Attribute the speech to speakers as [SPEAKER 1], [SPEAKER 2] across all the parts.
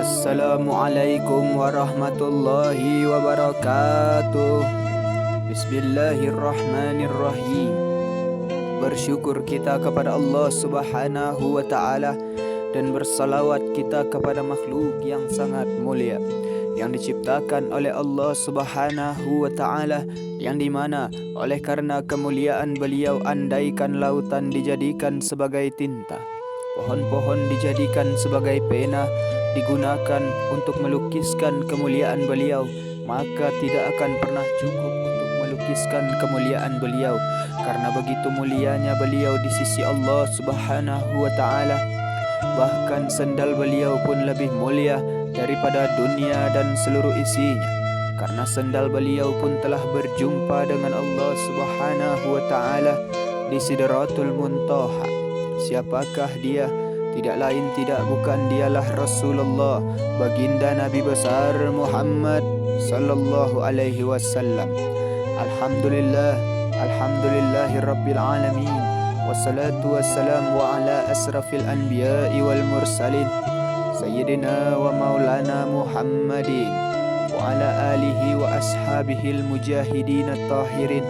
[SPEAKER 1] Assalamualaikum warahmatullahi wabarakatuh. Bismillahirrahmanirrahim. Bersyukur kita kepada Allah Subhanahu wa ta'ala dan bersalawat kita kepada makhluk yang sangat mulia yang diciptakan oleh Allah Subhanahu wa ta'ala, yang dimana oleh karena kemuliaan beliau andaikan lautan dijadikan sebagai tinta, pohon-pohon dijadikan sebagai pena, digunakan untuk melukiskan kemuliaan beliau, maka tidak akan pernah cukup untuk melukiskan kemuliaan beliau, karena begitu mulianya beliau di sisi Allah Subhanahu wa ta'ala. Bahkan sendal beliau pun lebih mulia daripada dunia dan seluruh isinya, karena sendal beliau pun telah berjumpa dengan Allah Subhanahu wa ta'ala di Sidratul Muntaha. Siapakah dia? Tidak lain tidak bukan dialah Rasulullah, baginda Nabi besar Muhammad sallallahu alaihi wasallam. Alhamdulillah, alhamdulillahirabbil alamin. Wassalatu wassalamu ala asrafil anbiya'i wal mursalin, sayyidina wa maulana Muhammadin wa ala alihi wa ashabihil mujahidin at-tahirin.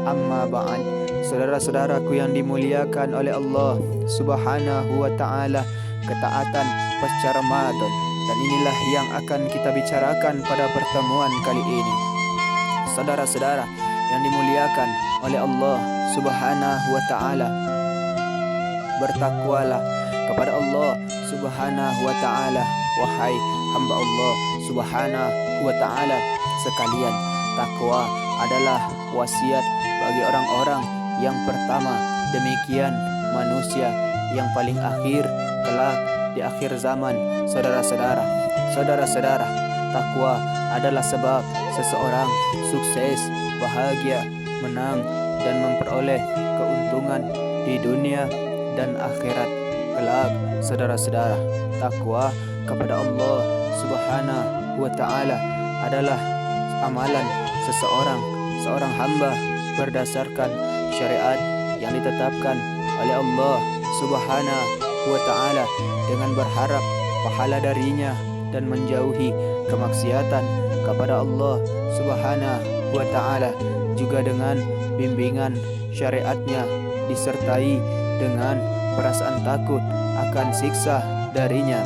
[SPEAKER 1] Amma ba'd. Saudara-saudaraku yang dimuliakan oleh Allah Subhanahu wa ta'ala, ketaatan pasca Ramadan, dan inilah yang akan kita bicarakan pada pertemuan kali ini. Saudara-saudara yang dimuliakan oleh Allah Subhanahu wa ta'ala, bertakwalah kepada Allah Subhanahu wa ta'ala, wahai hamba Allah Subhanahu wa ta'ala sekalian. Takwa adalah wasiat bagi orang-orang yang pertama, demikian manusia yang paling akhir kelak di akhir zaman. Saudara-saudara, takwa adalah sebab seseorang sukses, bahagia, menang, dan memperoleh keuntungan di dunia dan akhirat kelak. Saudara-saudara, takwa kepada Allah Subhanahu wa ta'ala adalah amalan seorang hamba berdasarkan syariat yang ditetapkan oleh Allah Subhanahu wa ta'ala, dengan berharap pahala darinya dan menjauhi kemaksiatan kepada Allah Subhanahu wa ta'ala, juga dengan bimbingan syariatnya disertai dengan perasaan takut akan siksa darinya.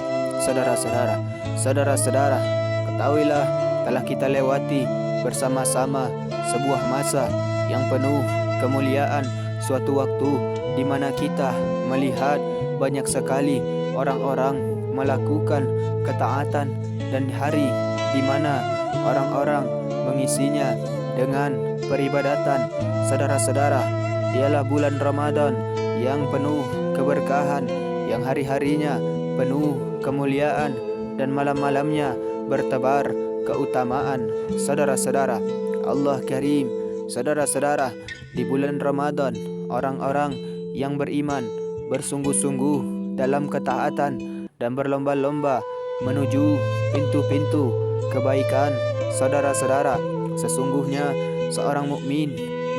[SPEAKER 1] Saudara-saudara, ketahuilah telah kita lewati bersama-sama sebuah masa yang penuh kemuliaan, suatu waktu di mana kita melihat banyak sekali orang-orang melakukan ketaatan, dan hari di mana orang-orang mengisinya dengan peribadatan. Saudara-saudara, dialah bulan Ramadan yang penuh keberkahan, yang hari-harinya penuh kemuliaan dan malam-malamnya bertebar keutamaan. Saudara-saudara, Allah Karim. Saudara-saudara, di bulan Ramadan, orang-orang yang beriman bersungguh-sungguh dalam ketaatan dan berlomba-lomba menuju pintu-pintu kebaikan. Saudara-saudara, sesungguhnya seorang mukmin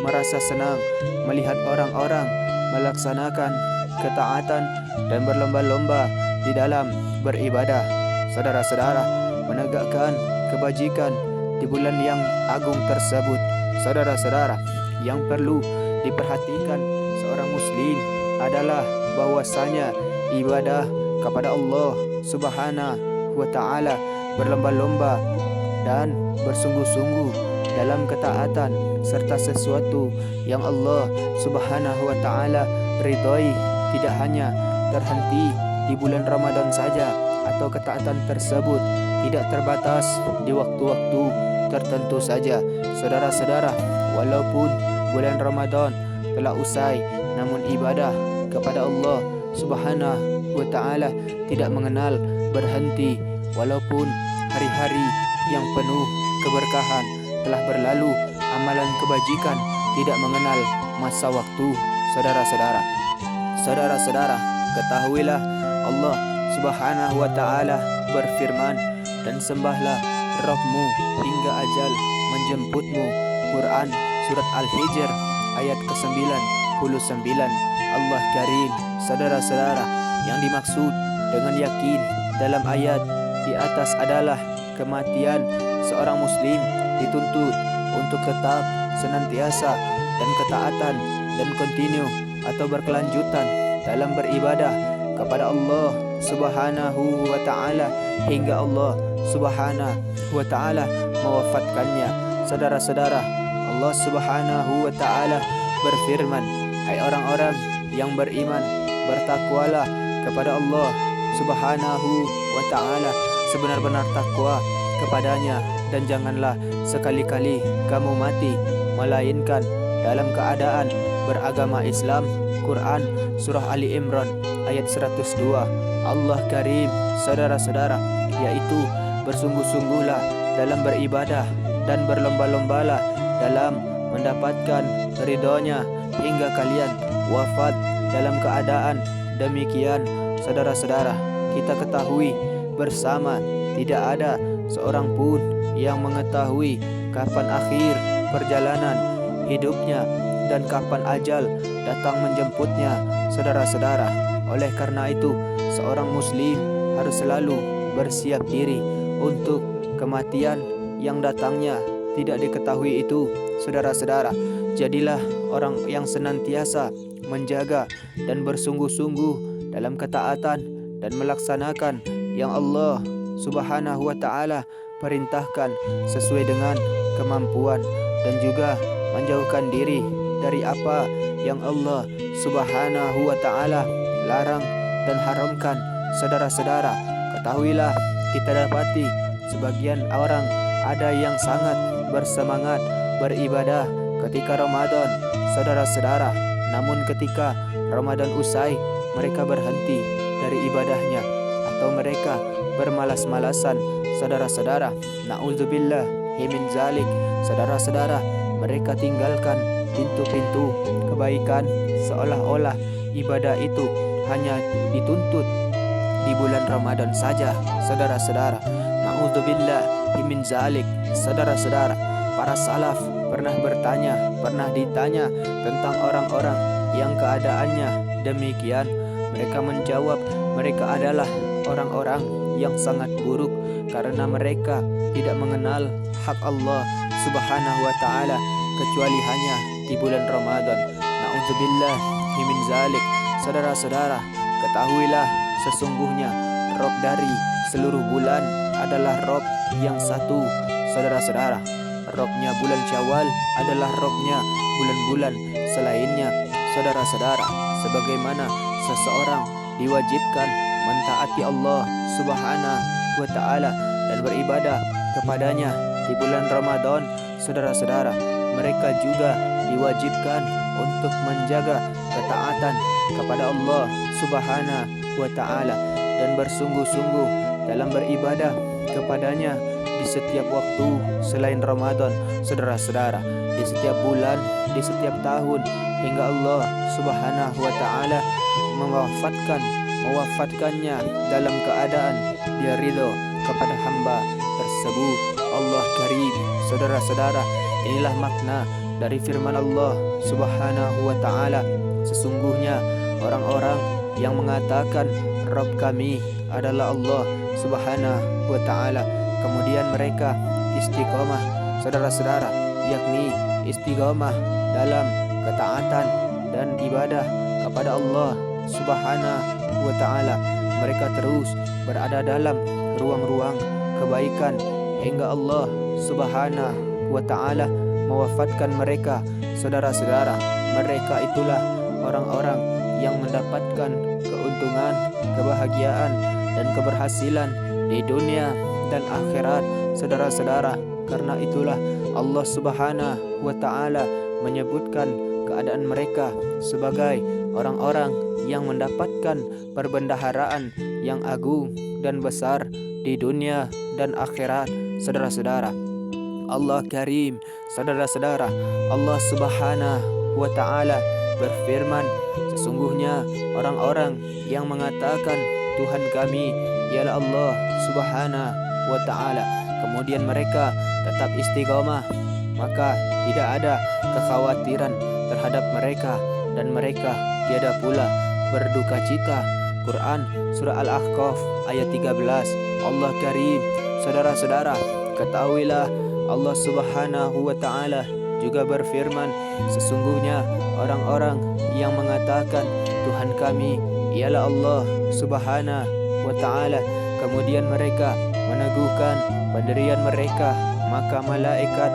[SPEAKER 1] merasa senang melihat orang-orang melaksanakan ketaatan dan berlomba-lomba di dalam beribadah. Saudara-saudara, menegakkan kebajikan di bulan yang agung tersebut. Saudara-saudara, yang perlu diperhatikan seorang muslim adalah bahwasanya ibadah kepada Allah Subhanahu wa ta'ala, berlomba-lomba dan bersungguh-sungguh dalam ketaatan serta sesuatu yang Allah Subhanahu wa ta'ala ridhoi, tidak hanya terhenti di bulan Ramadan saja, atau ketaatan tersebut tidak terbatas di waktu-waktu tertentu saja. Saudara-saudara, walaupun bulan Ramadan telah usai, namun ibadah kepada Allah Subhanahu wa ta'ala tidak mengenal berhenti. Walaupun hari-hari yang penuh keberkahan telah berlalu, amalan kebajikan tidak mengenal masa waktu. Saudara-saudara, ketahuilah Allah Subhanahu wa ta'ala berfirman, dan sembahlah Rabbmu hingga ajal menjemputmu. Quran surat Al-Hijr ayat ke-99. Allah Karim. Saudara-saudara, yang dimaksud dengan yakin dalam ayat di atas adalah kematian. Seorang muslim dituntut untuk tetap senantiasa dan ketaatan dan kontinu atau berkelanjutan dalam beribadah kepada Allah Subhanahu wa ta'ala hingga Allah Subhanahu wa ta'ala mewafatkannya. Saudara-saudara, Allah Subhanahu wa ta'ala berfirman, hai orang-orang yang beriman, bertakwalah kepada Allah Subhanahu wa ta'ala sebenar-benar takwa kepadanya, dan janganlah sekali-kali kamu mati melainkan dalam keadaan beragama Islam. Quran Surah Ali Imran ayat 102. Allah Karim, saudara-saudara, yaitu bersungguh-sungguhlah dalam beribadah dan berlomba-lombalah dalam mendapatkan ridhonya hingga kalian wafat dalam keadaan demikian. Saudara-saudara, kita ketahui bersama tidak ada seorang pun yang mengetahui kapan akhir perjalanan hidupnya dan kapan ajal datang menjemputnya, saudara-saudara. Oleh karena itu, seorang muslim harus selalu bersiap diri untuk kematian yang datangnya tidak diketahui itu, saudara-saudara. Jadilah orang yang senantiasa menjaga dan bersungguh-sungguh dalam ketaatan dan melaksanakan yang Allah Subhanahu wa ta'ala perintahkan sesuai dengan kemampuan, dan juga menjauhkan diri dari apa yang Allah Subhanahu wa ta'ala larang dan haramkan. Saudara-saudara, ketahuilah, kita dapati sebagian orang ada yang sangat bersemangat beribadah ketika Ramadan, saudara-saudara. Namun ketika Ramadan usai, mereka berhenti dari ibadahnya atau mereka bermalas-malasan, saudara-saudara. Na'udzubillah min zalik. Saudara-saudara, mereka tinggalkan pintu-pintu kebaikan seolah-olah ibadah itu hanya dituntut di bulan Ramadan saja, saudara-saudara. Na'udzubillah min zalik. Saudara-saudara, para salaf pernah ditanya tentang orang-orang yang keadaannya demikian. Mereka menjawab, mereka adalah orang-orang yang sangat buruk karena mereka tidak mengenal hak Allah Subhanahu wa ta'ala kecuali hanya di bulan Ramadan. Na'udzubillah min zalik. Saudara-saudara, ketahuilah sesungguhnya Rob dari seluruh bulan adalah Rob yang satu, saudara-saudara. Robnya bulan Syawal adalah Robnya bulan-bulan selainnya, saudara-saudara. Sebagaimana seseorang diwajibkan mentaati Allah Subhanahu wa ta'ala dan beribadah kepadanya di bulan Ramadan, saudara-saudara, mereka juga diwajibkan untuk menjaga ketaatan kepada Allah Subhanahu wa ta'ala dan bersungguh-sungguh dalam beribadah kepadanya di setiap waktu selain Ramadan, saudara-saudara, di setiap bulan, di setiap tahun, hingga Allah Subhanahu wa ta'ala mewafatkannya dalam keadaan dia ridho kepada hamba tersebut. Allah Karim, saudara-saudara, inilah makna dari firman Allah Subhanahu wa ta'ala. Sesungguhnya orang-orang yang mengatakan Rabb kami adalah Allah Subhanahu wa ta'ala, kemudian mereka istiqomah, saudara-saudara, yakni istiqomah dalam ketaatan dan ibadah kepada Allah Subhanahu wa ta'ala. Mereka terus berada dalam ruang-ruang kebaikan hingga Allah Subhanahu wa ta'ala mewafatkan mereka, saudara-saudara. Mereka itulah orang-orang yang mendapatkan keuntungan, kebahagiaan, dan keberhasilan di dunia dan akhirat, saudara-saudara. Karena itulah Allah Subhanahu wa ta'ala menyebutkan keadaan mereka sebagai orang-orang yang mendapatkan perbendaharaan yang agung dan besar di dunia dan akhirat, saudara-saudara. Allah Karim, saudara-saudara, Allah Subhanahu wa ta'ala berfirman, sesungguhnya orang-orang yang mengatakan Tuhan kami ialah Allah Subhanahu wa ta'ala, kemudian mereka tetap istiqomah, maka tidak ada kekhawatiran terhadap mereka, dan mereka tiada pula berduka cita Quran surah Al-Ahqaf ayat 13. Allah Karim, saudara-saudara, ketahuilah Allah Subhanahu wa ta'ala juga berfirman, sesungguhnya orang-orang yang mengatakan Tuhan kami ialah Allah Subhanahu wa ta'ala, kemudian mereka meneguhkan pendirian mereka, maka malaikat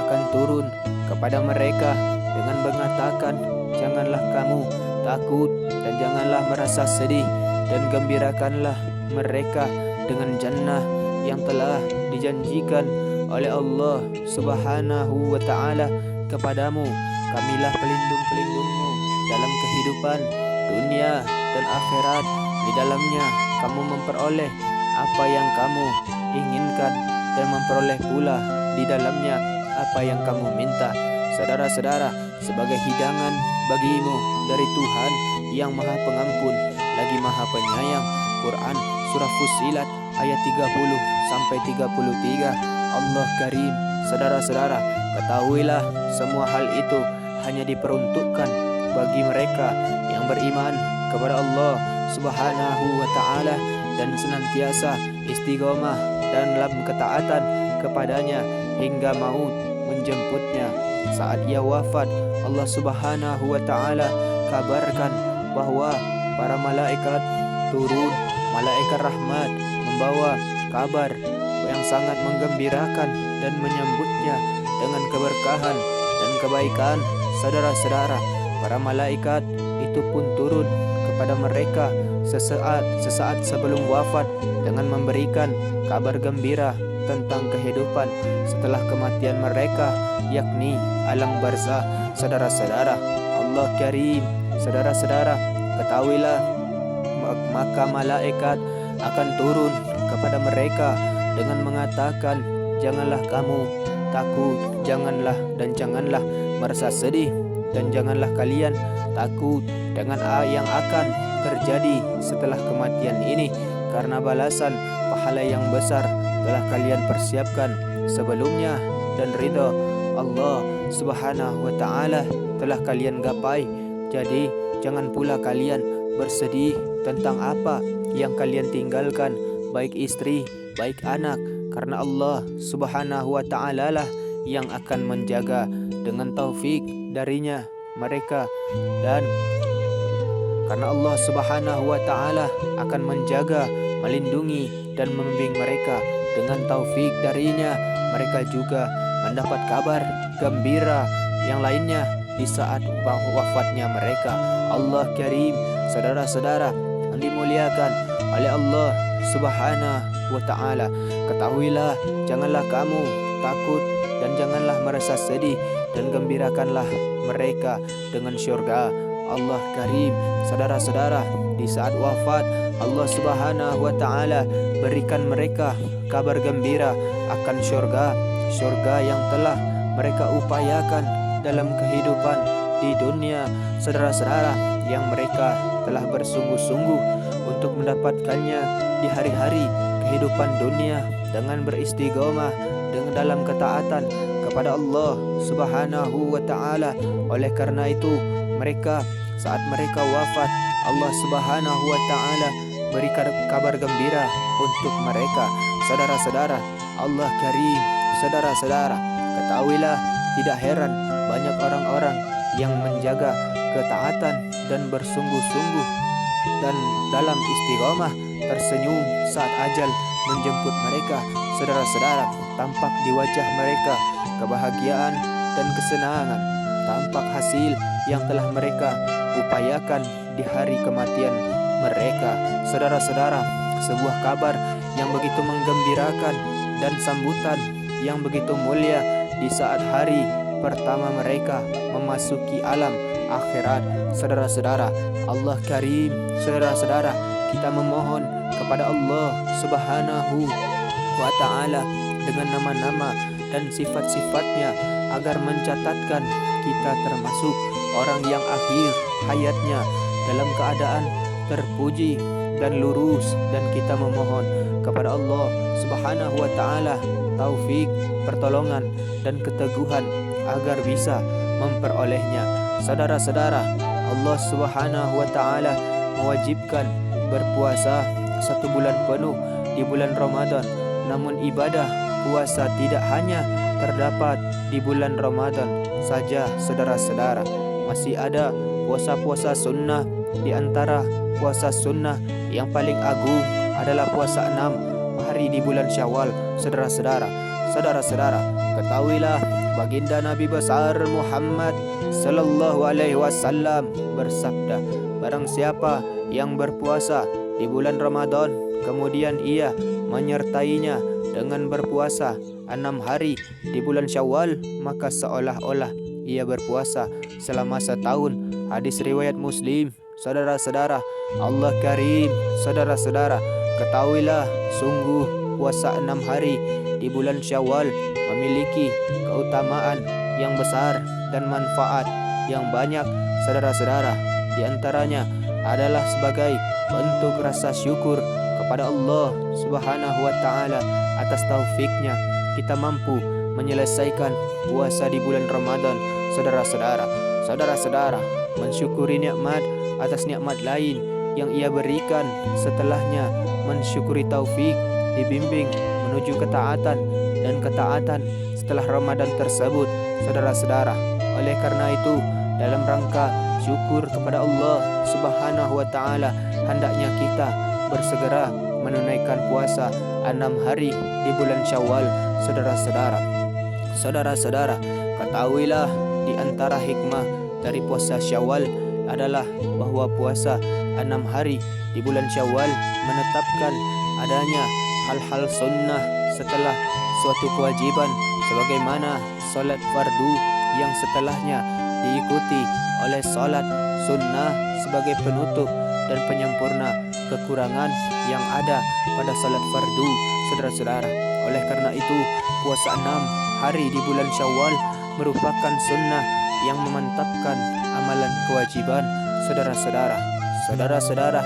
[SPEAKER 1] akan turun kepada mereka dengan mengatakan, janganlah kamu takut dan janganlah merasa sedih, dan gembirakanlah mereka dengan jannah yang telah dijanjikan oleh Allah Subhanahu wa ta'ala kepadamu. Kamilah pelindung-pelindungmu dalam kehidupan dunia dan akhirat. Di dalamnya kamu memperoleh apa yang kamu inginkan dan memperoleh pula di dalamnya apa yang kamu minta. Saudara-saudara, sebagai hidangan bagimu dari Tuhan yang Maha Pengampun lagi Maha Penyayang. Quran surah Fussilat ayat 30 sampai 33. Allah Karim, saudara-saudara, ketahuilah semua hal itu hanya diperuntukkan bagi mereka yang beriman kepada Allah Subhanahu wa ta'ala dan senantiasa istiqomah dalam ketaatan kepadanya hingga maut menjemputnya. Saat ia wafat, Allah Subhanahu wa ta'ala kabarkan bahwa para malaikat turun, malaikat rahmat membawa kabar yang sangat menggembirakan dan menyambutnya dengan keberkahan dan kebaikan. Saudara-saudara, para malaikat itu pun turun kepada mereka sesaat sebelum wafat dengan memberikan kabar gembira tentang kehidupan setelah kematian mereka, yakni alam barzah. Saudara-saudara, Allah Karim, saudara-saudara, ketahuilah maka malaikat akan turun kepada mereka dengan mengatakan, janganlah kamu takut, janganlah merasa sedih, dan janganlah kalian takut dengan yang akan terjadi setelah kematian ini, karena balasan pahala yang besar telah kalian persiapkan sebelumnya, dan ridha Allah Subhanahu wa ta'ala telah kalian gapai. Jadi jangan pula kalian bersedih tentang apa yang kalian tinggalkan, baik istri, baik anak, karena Allah Subhanahu wa ta'ala lah yang akan menjaga dengan taufik darinya mereka, dan karena Allah Subhanahu wa ta'ala akan menjaga, melindungi dan membimbing mereka dengan taufik darinya, mereka juga mendapat kabar gembira yang lainnya di saat wafatnya mereka. Allah Karim, saudara-saudara yang dimuliakan oleh Allah Subhanahu wa ta'ala, ketahuilah janganlah kamu takut dan janganlah merasa sedih, dan gembirakanlah mereka dengan syurga. Allah Karim, saudara-saudara, di saat wafat Allah Subhanahu wa ta'ala berikan mereka kabar gembira akan syurga yang telah mereka upayakan dalam kehidupan di dunia. Saudara-saudara, yang mereka telah bersungguh-sungguh untuk mendapatkannya di hari-hari kehidupan dunia dengan beristiqomah dengan dalam ketaatan kepada Allah Subhanahu wa ta'ala. Oleh karena itu mereka saat mereka wafat, Allah Subhanahu wa ta'ala berikan kabar gembira untuk mereka. Saudara-saudara, Allah Karim, saudara-saudara, ketahuilah tidak heran banyak orang-orang yang menjaga ketaatan dan bersungguh-sungguh dan dalam istiqomah tersenyum saat ajal menjemput mereka. Saudara-saudara, tampak di wajah mereka kebahagiaan dan kesenangan, tampak hasil yang telah mereka upayakan di hari kematian mereka. Saudara-saudara, sebuah kabar yang begitu menggembirakan dan sambutan yang begitu mulia di saat hari pertama mereka memasuki alam akhirat. Saudara-saudara, Allah Karim, saudara-saudara, kita memohon kepada Allah Subhanahu wa ta'ala dengan nama-nama dan sifat-sifatnya agar mencatatkan kita termasuk orang yang akhir hayatnya dalam keadaan terpuji dan lurus, dan kita memohon kepada Allah Subhanahu wa ta'ala taufik, pertolongan dan keteguhan agar bisa memperolehnya. Saudara-saudara, Allah Subhanahu wa ta'ala mewajibkan berpuasa 1 bulan penuh di bulan Ramadan. Namun ibadah puasa tidak hanya terdapat di bulan Ramadan saja, saudara-saudara. Masih ada puasa-puasa sunnah. Di antara puasa sunnah yang paling agung adalah puasa 6 hari di bulan Syawal, saudara-saudara. Saudara-saudara, ketahuilah baginda Nabi besar Muhammad sallallahu alaihi wasallam bersabda, barang siapa yang berpuasa di bulan Ramadan kemudian ia menyertainya dengan berpuasa 6 hari di bulan Syawal, maka seolah-olah ia berpuasa selama setahun. Hadis riwayat Muslim. Saudara-saudara, Allah karim. Saudara-saudara, ketahuilah sungguh puasa 6 hari di bulan Syawal memiliki keutamaan yang besar dan manfaat yang banyak, saudara-saudara. Di antaranya adalah sebagai bentuk rasa syukur kepada Allah Subhanahu wa taala atas taufiknya kita mampu menyelesaikan puasa di bulan Ramadan, saudara-saudara. Saudara-saudara, mensyukuri nikmat atas nikmat lain yang ia berikan, setelahnya mensyukuri taufik dibimbing menuju ketaatan dan ketaatan setelah Ramadan tersebut, saudara-saudara. Oleh karena itu, dalam rangka syukur kepada Allah Subhanahu wa taala, hendaknya kita bersegera menunaikan puasa 6 hari di bulan Syawal, saudara-saudara. Saudara-saudara, ketahuilah di antara hikmah dari puasa Syawal adalah bahwa puasa 6 hari di bulan Syawal menetapkan adanya hal-hal sunnah setelah suatu kewajiban, sebagaimana solat fardu yang setelahnya diikuti oleh solat sunnah sebagai penutup dan penyempurna kekurangan yang ada pada salat fardu, saudara-saudara. Oleh karena itu, puasa 6 hari di bulan Syawal merupakan sunnah yang memantapkan amalan kewajiban, saudara-saudara. Saudara-saudara,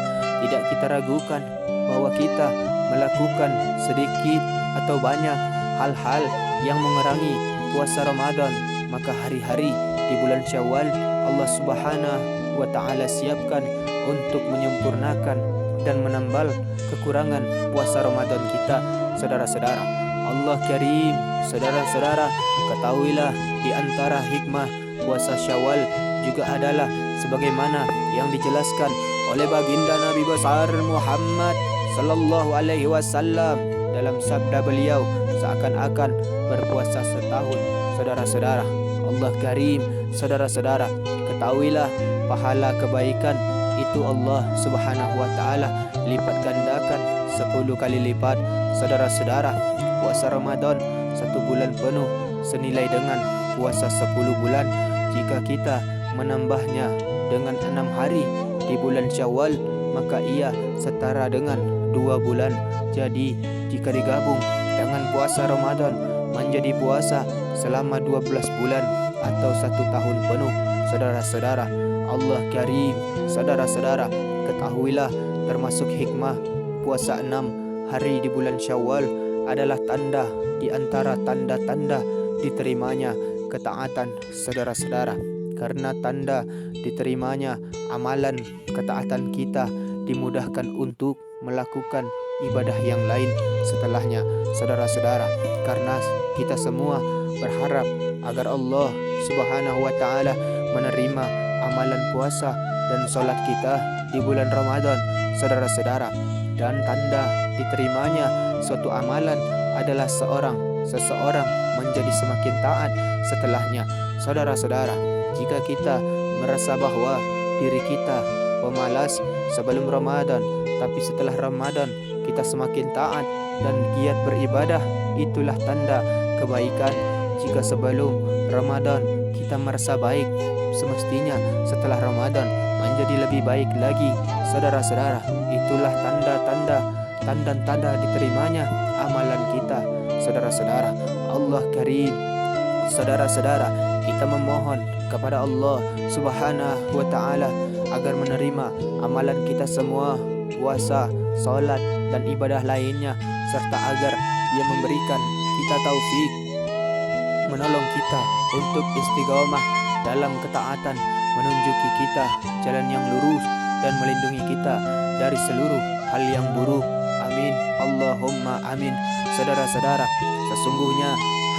[SPEAKER 1] tidak kita ragukan bahwa kita melakukan sedikit atau banyak hal-hal yang mengurangi puasa Ramadan, maka hari-hari di bulan Syawal Allah Subhanahu wa taala siapkan untuk menyempurnakan dan menambal kekurangan puasa Ramadan kita, saudara-saudara. Allah karim. Saudara-saudara, ketahuilah di antara hikmah puasa Syawal juga adalah sebagaimana yang dijelaskan oleh baginda Nabi besar Muhammad sallallahu alaihi wasallam dalam sabda beliau, seakan-akan berpuasa setahun, saudara-saudara. Allah karim. Saudara-saudara, ketahuilah pahala kebaikan itu Allah Subhanahu wa taala lipat gandakan 10 kali lipat, saudara-saudara. Puasa Ramadan 1 bulan penuh senilai dengan puasa 10 bulan. Jika kita menambahnya dengan 6 hari di bulan Syawal, maka ia setara dengan 2 bulan. Jadi jika digabung dengan puasa Ramadan menjadi puasa selama 12 bulan atau 1 tahun penuh, saudara-saudara. Allah karim. Saudara-saudara, ketahuilah termasuk hikmah puasa 6 hari di bulan Syawal adalah tanda di antara tanda-tanda diterimanya ketaatan, saudara-saudara. Karena tanda diterimanya amalan ketaatan kita dimudahkan untuk melakukan ibadah yang lain setelahnya, saudara-saudara. Karena kita semua berharap agar Allah Subhanahu wa taala menerima amalan puasa dan solat kita di bulan Ramadan, saudara-saudara. Dan tanda diterimanya suatu amalan adalah seseorang menjadi semakin taat setelahnya, saudara-saudara. Jika kita merasa bahwa diri kita pemalas sebelum Ramadan, tapi setelah Ramadan kita semakin taat dan giat beribadah, itulah tanda kebaikan. Jika sebelum Ramadan kita merasa baik, semestinya setelah Ramadan menjadi lebih baik lagi, saudara-saudara. Itulah tanda-tanda diterimanya amalan kita, saudara-saudara. Allah karim. Saudara-saudara, kita memohon kepada Allah Subhanahu wa taala agar menerima amalan kita semua, puasa, salat dan ibadah lainnya, serta agar Dia memberikan kita taufik, menolong kita untuk istiqamah dalam ketaatan, menunjuki kita jalan yang lurus dan melindungi kita dari seluruh hal yang buruk. Amin. Allahumma amin. Saudara-saudara, sesungguhnya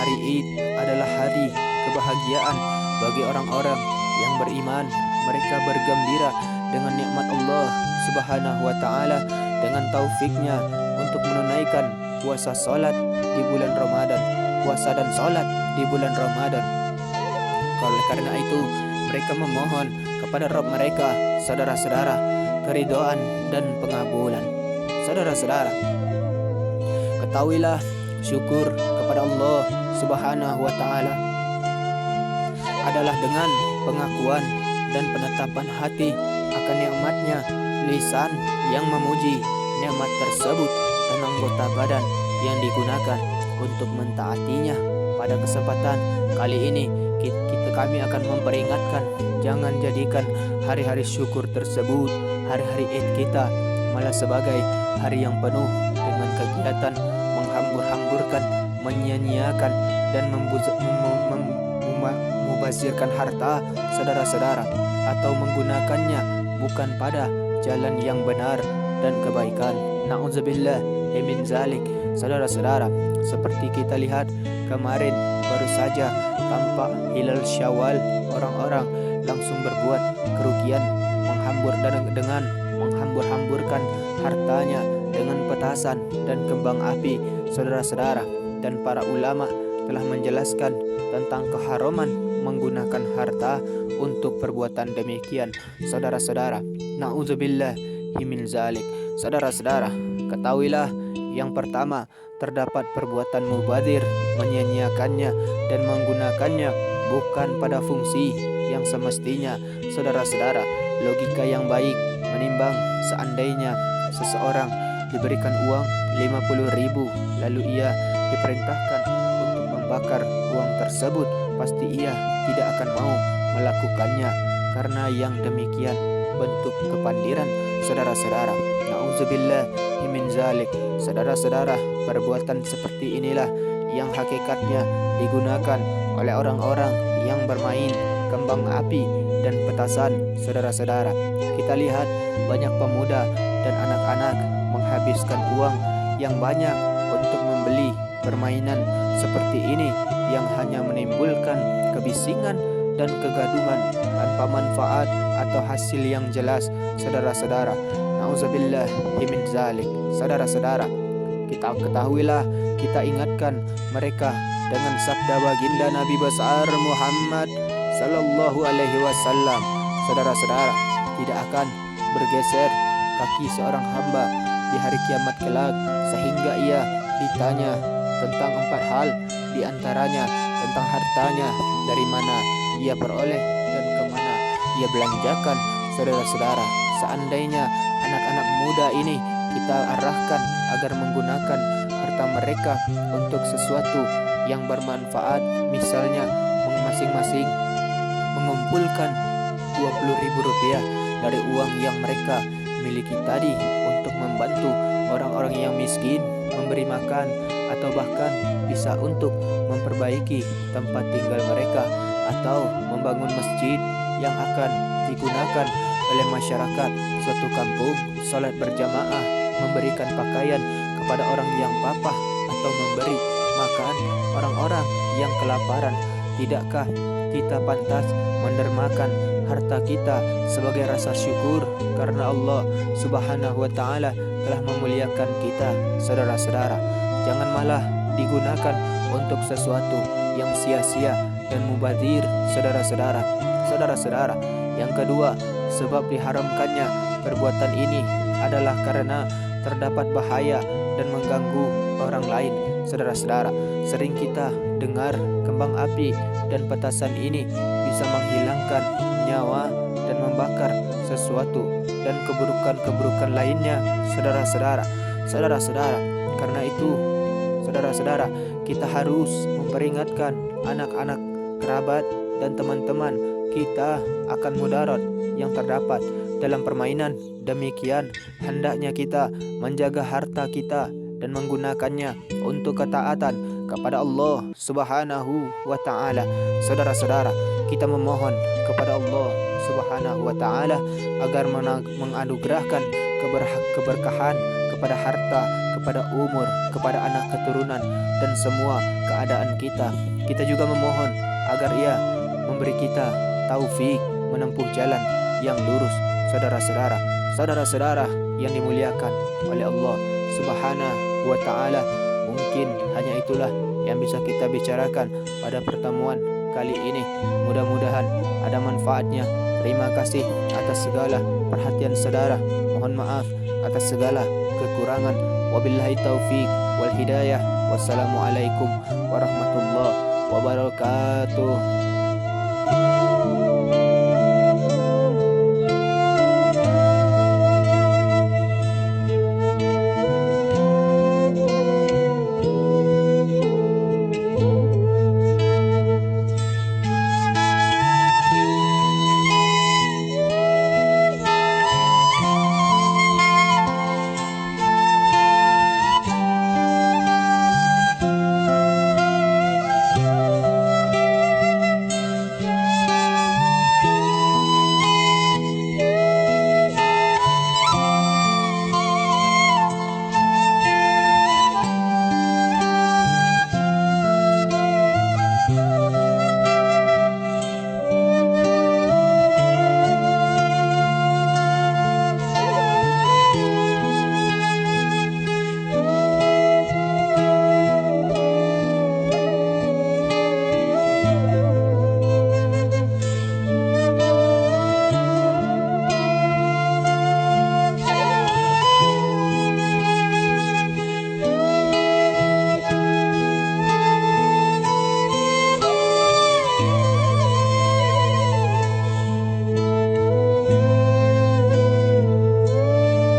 [SPEAKER 1] hari Id adalah hari kebahagiaan bagi orang-orang yang beriman. Mereka bergembira dengan nikmat Allah Subhanahu wa ta'ala, dengan taufiknya untuk menunaikan puasa salat di bulan Ramadan, puasa dan salat di bulan Ramadan. Oleh karena itu, mereka memohon kepada Rabb mereka, saudara-saudara, keridhaan dan pengabulan. Saudara-saudara, ketahuilah syukur kepada Allah Subhanahu wa ta'ala adalah dengan pengakuan dan penetapan hati akan nikmatnya, lisan yang memuji nikmat tersebut, dan anggota badan yang digunakan untuk mentaatinya. Pada kesempatan kali ini kami akan memperingatkan, jangan jadikan hari-hari syukur tersebut, hari-hari Id kita, malah sebagai hari yang penuh dengan kegiatan menghambur-hamburkan, menyia-nyiakan dan membazirkan harta saudara-saudara, atau menggunakannya bukan pada jalan yang benar dan kebaikan. Na'udzubillah min zalik. Saudara-saudara, seperti kita lihat kemarin baru saja tampak hilal Syawal, orang-orang langsung berbuat kerugian, dengan menghambur-hamburkan hartanya dengan petasan dan kembang api. Saudara-saudara, dan para ulama telah menjelaskan tentang keharaman menggunakan harta untuk perbuatan demikian. Saudara-saudara, na'udzubillah min zalik. Saudara-saudara, ketahuilah yang pertama, terdapat perbuatan mubadzir, menyia-nyiakannya dan menggunakannya bukan pada fungsi yang semestinya. Saudara-saudara, logika yang baik menimbang seandainya seseorang diberikan uang 50.000 lalu ia diperintahkan untuk membakar uang tersebut, pasti ia tidak akan mau melakukannya, karena yang demikian bentuk kepandiran. Saudara-saudara, na'udzubillah min zalik. Saudara-saudara, perbuatan seperti inilah yang hakikatnya digunakan oleh orang-orang yang bermain kembang api dan petasan. Saudara-saudara, kita lihat banyak pemuda dan anak-anak menghabiskan uang yang banyak untuk membeli permainan seperti ini yang hanya menimbulkan kebisingan dan kegaduhan tanpa manfaat atau hasil yang jelas. Saudara-saudara, na'udzubillah min zalik. Saudara-saudara, kita ketahuilah, kita ingatkan mereka dengan sabda baginda Nabi besar Muhammad sallallahu alaihi wasallam. Saudara-saudara, tidak akan bergeser kaki seorang hamba di hari kiamat kelak sehingga ia ditanya tentang 4 hal, di antaranya tentang hartanya, dari mana ia peroleh dan kemana ia belanjakan. Saudara-saudara, seandainya anak-anak muda ini kita arahkan agar menggunakan harta mereka untuk sesuatu yang bermanfaat, misalnya masing-masing mengumpulkan 20.000 rupiah dari uang yang mereka miliki tadi untuk membantu orang-orang yang miskin, memberi makan, atau bahkan bisa untuk memperbaiki tempat tinggal mereka, atau membangun masjid yang akan digunakan oleh masyarakat suatu kampung, salat berjamaah, memberikan pakaian kepada orang yang papa, atau memberi makan orang-orang yang kelaparan. Tidakkah kita pantas mendermakan harta kita sebagai rasa syukur karena Allah Subhanahu wa ta'ala telah memuliakan kita? Saudara-saudara, jangan malah digunakan untuk sesuatu yang sia-sia dan mubadzir. Saudara-saudara, saudara-saudara, yang kedua, sebab diharamkannya perbuatan ini adalah karena terdapat bahaya dan mengganggu orang lain. Saudara-saudara, sering kita dengar kembang api dan petasan ini bisa menghilangkan nyawa dan membakar sesuatu dan keburukan-keburukan lainnya. Saudara-saudara, saudara-saudara, karena itu saudara-saudara, kita harus memperingatkan anak-anak, kerabat, dan teman-teman kita akan mudarat yang terdapat dalam permainan. Demikian hendaknya kita menjaga harta kita dan menggunakannya untuk ketaatan kepada Allah Subhanahu wa ta'ala. Saudara-saudara, kita memohon kepada Allah Subhanahu wa ta'ala agar menganugerahkan keberkahan kepada harta, kepada umur, kepada anak keturunan, dan semua keadaan kita. Kita juga memohon agar Ia memberi kita taufik menempuh jalan yang lurus. Saudara-saudara yang dimuliakan oleh Allah Subhanahu wa Ta'ala, mungkin hanya itulah yang bisa kita bicarakan pada pertemuan kali ini. Mudah-mudahan ada manfaatnya. Terima kasih atas segala perhatian saudara. Mohon maaf atas segala kekurangan. Wabillahi taufiq wal hidayah. Wassalamualaikum warahmatullahi wabarakatuh.